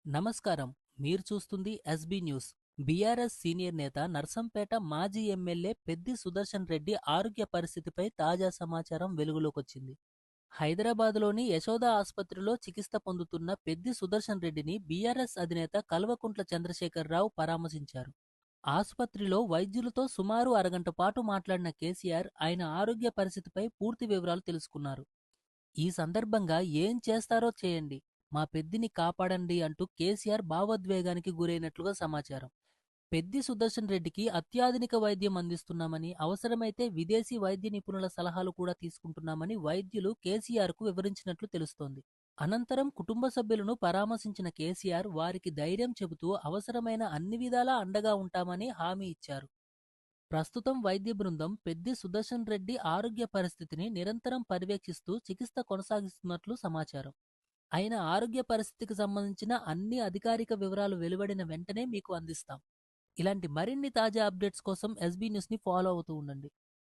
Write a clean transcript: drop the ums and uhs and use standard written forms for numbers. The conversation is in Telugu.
నమస్కారం. మీరు చూస్తుంది ఎస్బీ న్యూస్. బీఆర్ఎస్ సీనియర్ నేత నర్సంపేట మాజీ ఎమ్మెల్యే పెద్ది సుదర్శన్ రెడ్డి ఆరోగ్య పరిస్థితిపై తాజా సమాచారం వెలుగులోకొచ్చింది. హైదరాబాద్లోని యశోద ఆసుపత్రిలో చికిత్స పొందుతున్న పెద్ది సుదర్శన్ రెడ్డిని బీఆర్ఎస్ అధినేత కల్వకుంట్ల చంద్రశేఖరరావు పరామర్శించారు. ఆసుపత్రిలో వైద్యులతో సుమారు అరగంట పాటు మాట్లాడిన కేసీఆర్ ఆయన ఆరోగ్య పరిస్థితిపై పూర్తి వివరాలు తెలుసుకున్నారు. ఈ సందర్భంగా ఏం చేస్తారో చేయండి, మా పెద్దిని కాపాడండి అంటూ కేసీఆర్ భావోద్వేగానికి గురైనట్లుగా సమాచారం. పెద్ది సుదర్శన్ రెడ్డికి అత్యాధునిక వైద్యం అందిస్తున్నామని, అవసరమైతే విదేశీ వైద్య నిపుణుల సలహాలు కూడా తీసుకుంటున్నామని వైద్యులు కేసీఆర్కు వివరించినట్లు తెలుస్తోంది. అనంతరం కుటుంబ సభ్యులను పరామర్శించిన కేసీఆర్ వారికి ధైర్యం చెబుతూ అవసరమైన అన్ని విధాలా అండగా ఉంటామని హామీ ఇచ్చారు. ప్రస్తుతం వైద్య బృందం పెద్ది సుదర్శన్ రెడ్డి ఆరోగ్య పరిస్థితిని నిరంతరం పర్యవేక్షిస్తూ చికిత్స కొనసాగిస్తున్నట్లు సమాచారం. ఆయన ఆరోగ్య పరిస్థితికి సంబంధించిన అన్ని అధికారిక వివరాలు వెలువడిన వెంటనే మీకు అందిస్తాం. ఇలాంటి మరిన్ని తాజా అప్డేట్స్ కోసం ఎస్బీ న్యూస్ని ఫాలో అవుతూ ఉండండి.